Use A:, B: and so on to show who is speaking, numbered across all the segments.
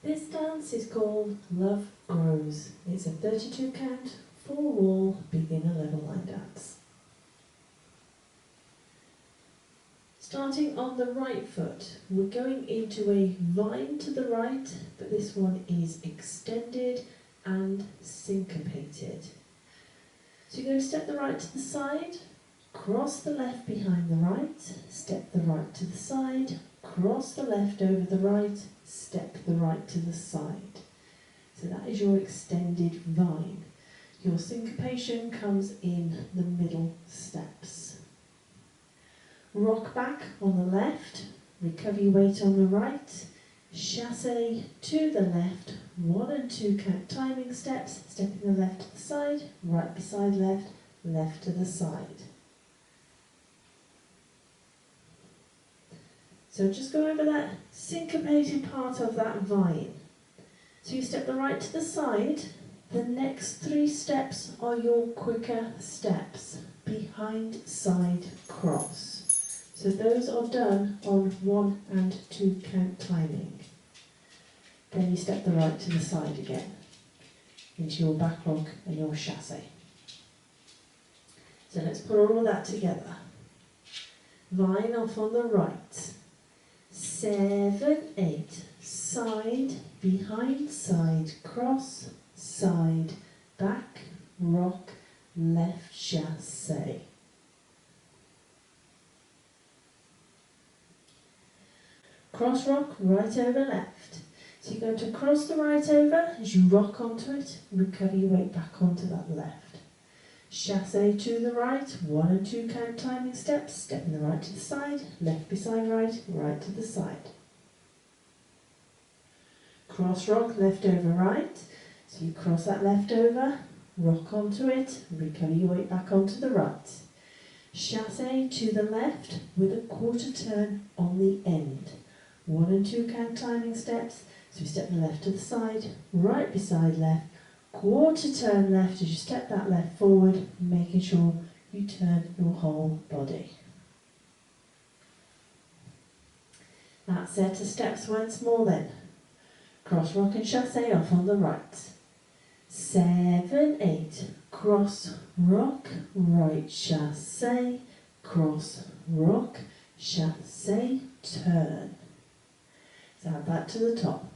A: This dance is called Love Grows. It's a 32 count, 4 wall, beginner level line dance. Starting on the right foot, we're going into a vine to the right, but this one is extended and syncopated. So you're going to step the right to the side, cross the left behind the right, step the right to the side, cross the left over the right, step the right to the side. So that is your extended vine. Your syncopation comes in the middle steps. Rock back on the left, recover your weight on the right, chassé to the left, 1 and 2 count timing steps, stepping the left to the side, right beside left, left to the side. So just go over that syncopated part of that vine. So you step the right to the side, the next 3 steps are your quicker steps, behind, side, cross. So those are done on 1 and 2 count timing. Then you step the right to the side again, into your back lock and your chassé. So let's put all of that together. Vine off on the right. 7, 8, side, behind, side, cross, side, back, rock, left, chassé. Cross rock, right over, left. So you're going to cross the right over as you rock onto it, recover your weight back onto that left. Chassé to the right, 1 and 2 count timing steps, stepping the right to the side, left beside right, right to the side. Cross rock, left over, right. So you cross that left over, rock onto it, recover your weight back onto the right. Chassé to the left with a quarter turn on the end. 1 and 2 count timing steps, so we step the left to the side, right beside left, quarter turn left as you step that left forward, making sure you turn your whole body. That set of steps once more then. Cross rock and chassé off on the right. 7, 8, cross rock, right chassé, cross rock, chassé, turn. So add that to the top.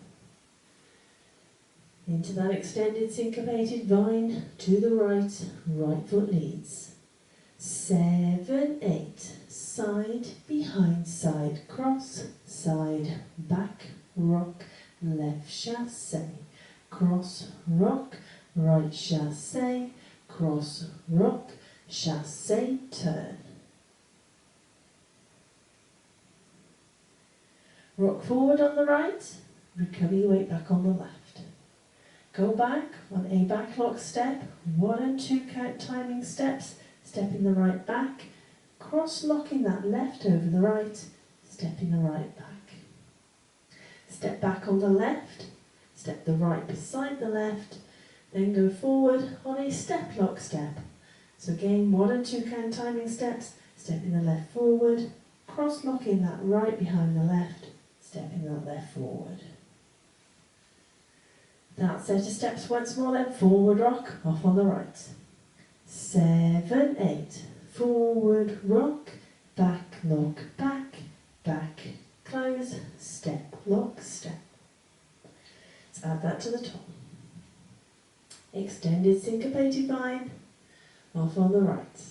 A: Into that extended syncopated vine, to the right, right foot leads. 7, 8, side, behind, side, cross, side, back, rock, left chassé, cross, rock, right chassé, cross, rock, chassé, turn. Rock forward on the right, recover your weight back on the left. Go back on a back lock step, 1 and 2 count timing steps, stepping the right back, cross locking that left over the right, stepping the right back. Step back on the left, step the right beside the left, then go forward on a step lock step. So again, 1 and 2 count timing steps, stepping the left forward, cross locking that right behind the left, stepping that left forward. That set of steps once more then, forward rock, off on the right. 7, 8, forward rock, back lock, back, back, close, step, lock, step. Let's add that to the top. Extended syncopated vine, off on the right.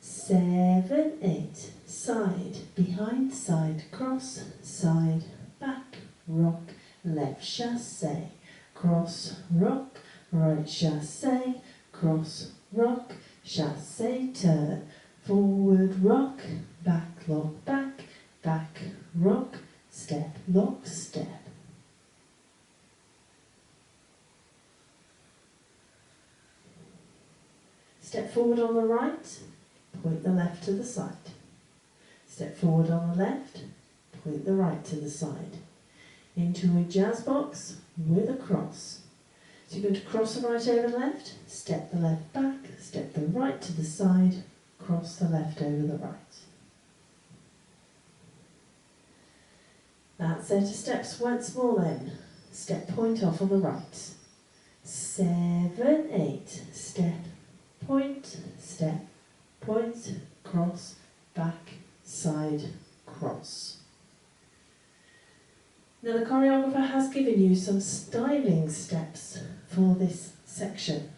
A: 7, 8, side, behind, side, cross, side, back, rock, left chassé, cross, rock, right chassé, cross, rock, chassé, turn, forward rock, back lock, back, back, rock, step, lock, step. Step forward on the right, point the left to the side. Step forward on the left, point the right to the side. Into a jazz box with a cross. So you're going to cross the right over the left, step the left back, step the right to the side, cross the left over the right. That set of steps once more then. step, point off on the right. 7, 8, step, point, cross, back, side, cross. Now the choreographer has given you some styling steps for this section.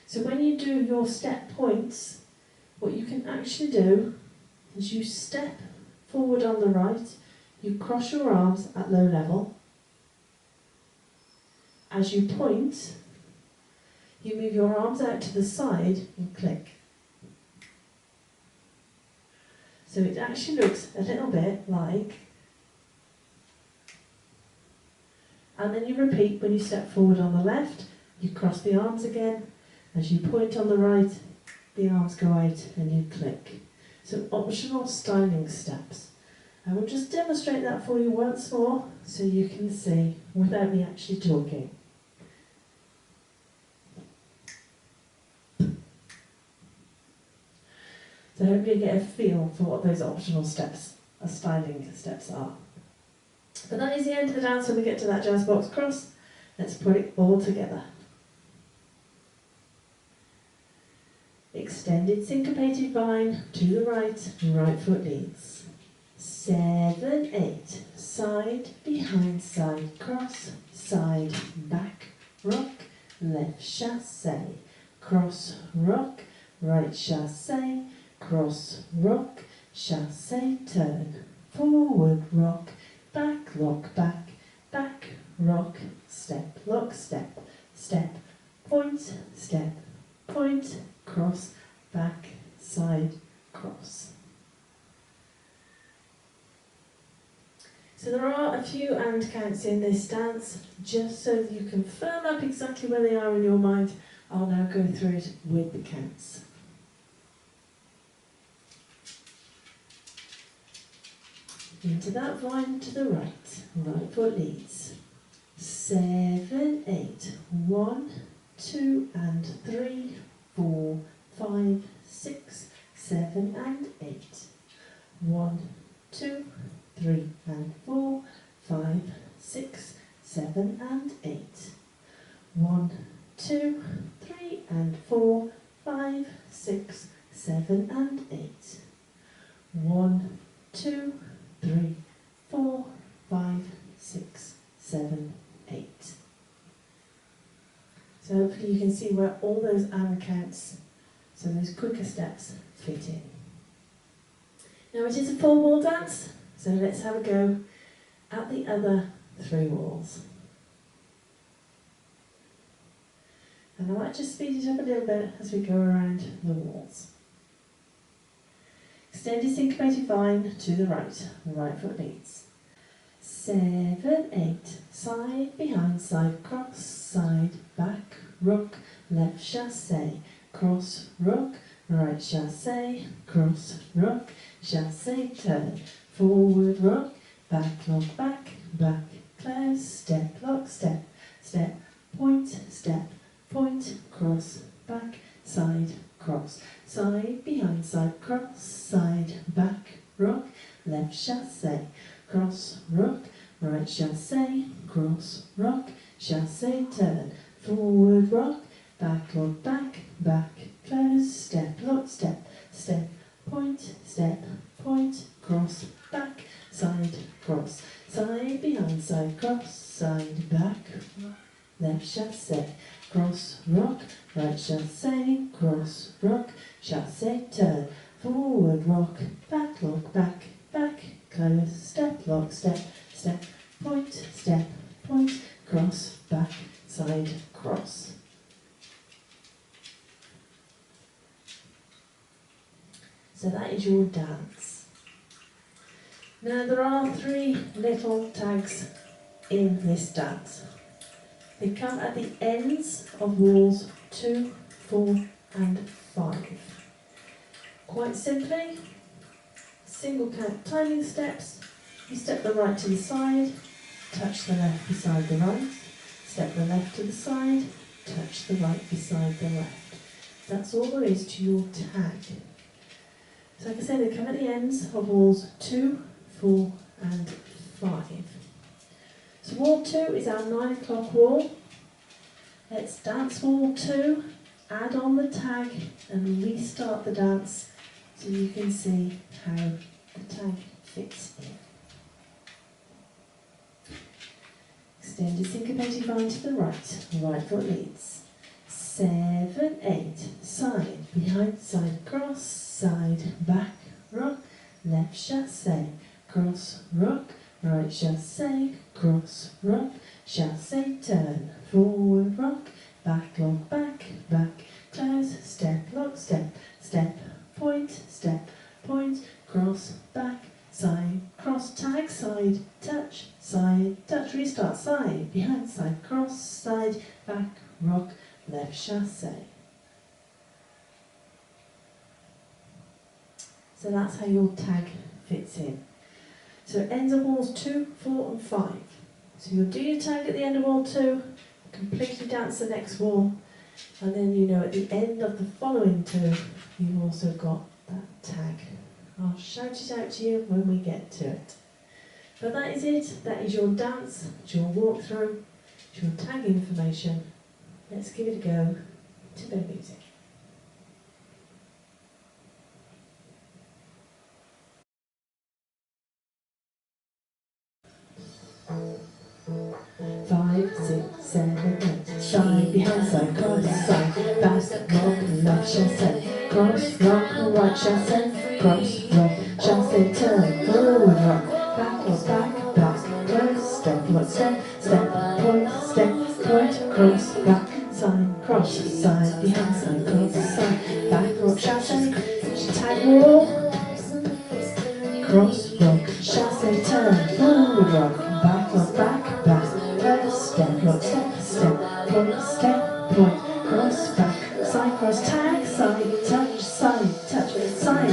A: So when you do your step points, what you can actually do is you step forward on the right, you cross your arms at low level. As you point, you move your arms out to the side and click. So it actually looks a little bit like, and then you repeat when you step forward on the left, you cross the arms again. As you point on the right, the arms go out and you click. So optional styling steps. I will just demonstrate that for you once more so you can see without me actually talking. So hopefully you get a feel for what those optional steps, styling steps are. But that is the end of the dance when we get to that jazz box cross. Let's put it all together. Extended syncopated vine to the right, right foot leads. 7, 8, side, behind, side, cross, side, back, rock, left chassé, cross, rock, right chassé, cross, rock, chassé, turn, forward, rock, back, lock, back, rock, step, lock, step, point, cross, back, side, cross. So there are a few and counts in this dance, just so that you can firm up exactly where they are in your mind. I'll now go through it with the counts. Into that vine to the right, right foot leads. 7, 8, 1, 2 and 3, 4, 5, 6, 7 and 8. 1, 2, 3 and 4, 5, 6, 7 and 8. 1, 2, 3 and 4, 5, 6, 7 and 8. 1, 2, 3, 4, 5, 6, 7, 8. So hopefully you can see where all those and counts, so those quicker steps, fit in. Now it is a 4-wall dance, so let's have a go at the other 3 walls. And I might just speed it up a little bit as we go around the walls. Extended syncopated vine to the right foot leads. 7, 8, side, behind, side, cross, side, back, rock, left chassé, cross, rock, right chassé, cross, rock, chassé, turn, forward, rock, back, lock, back, close, step, lock, step, point, cross, back, side, cross, side, behind, side, cross, side, back, rock, left chassé, cross, rock, right chassé, cross, rock, chassé, turn, forward, rock, back, lock, back, close, step, lock, step, point, cross, back, side, cross, side, behind, side, cross, side, back, left chassé, cross, rock, right chassé, cross, rock, chassé, turn, forward, rock, back, lock, back, close, step, lock, step, point, cross, back, side, cross. So that is your dance. Now there are 3 little tags in this dance. They come at the ends of walls 2, 4 and 5. Quite simply, single count timing steps. You step the right to the side, touch the left beside the right, step the left to the side, touch the right beside the left. That's all there is to your tag. So like I said, they come at the ends of walls 2, 4 and 5. So wall 2 is our 9 o'clock wall. Let's dance wall 2, add on the tag and restart the dance so you can see how the tag fits in. Extended syncopated vine to the right, right foot leads. 7, 8, side, behind, side, cross, side, back, rock, left chassé, cross, rock, right chassé, cross, rock, chassé, turn, forward, rock, back, lock, back, back, close, step, lock, step, step, point, cross, back, side, cross, tag, side, touch, restart, side, behind, side, cross, side, back, rock, left chassé. So that's how your tag fits in. So it ends on walls 2, 4 and 5. So you'll do your tag at the end of wall 2, completely dance the next wall, and then you know at the end of the following 2 you've also got that tag. I'll shout it out to you when we get to it. But that is it. That is your dance, it's your walkthrough, it's your tag information. Let's give it a go to a bit of music. Five, 6, 7, 8. Side, behind, side, cross, side, back, rock, left chassé, cross, rock, right chassé, cross, rock, chassé, turn, forward, rock, back, close, step, lock, step, point, cross, back, side, cross, side, behind, side, cross, side, back, rock, chassé, tag wall, cross, rock, chassé, turn, forward, rock, back, close, step, lock, step, point, cross, back, side, cross, tag, side, touch, side,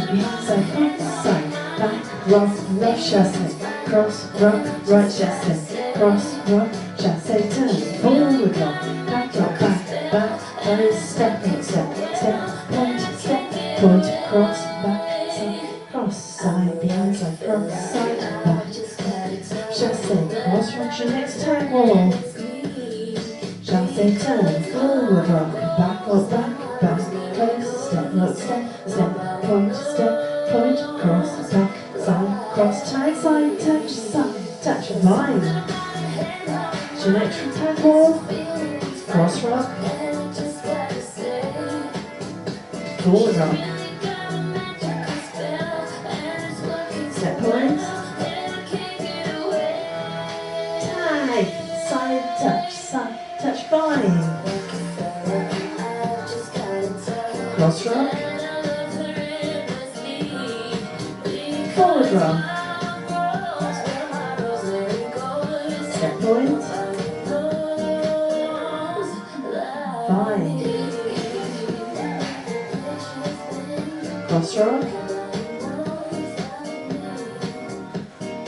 A: behind, side, cross, side, back, rock, left chassé, cross, rock, right chassé, cross, rock, chassé, turn, forward, rock, back, close, step, point, cross, back, side, cross, side, behind, side, cross, side, back, chassé, cross, rock, your next tag wall. Chassé, turn, forward, rock, back, close, step, lock, step, point, cross, back, side, cross, tag, side, touch, vine. Your next tag wall, cross rock, forward rock, step point, tag, side, touch, vine, cross rock, forward rock, step point, vine, cross rock,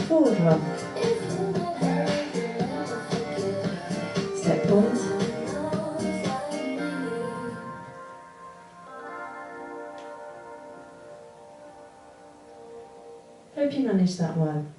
A: forward rock, step point, hope you managed that one.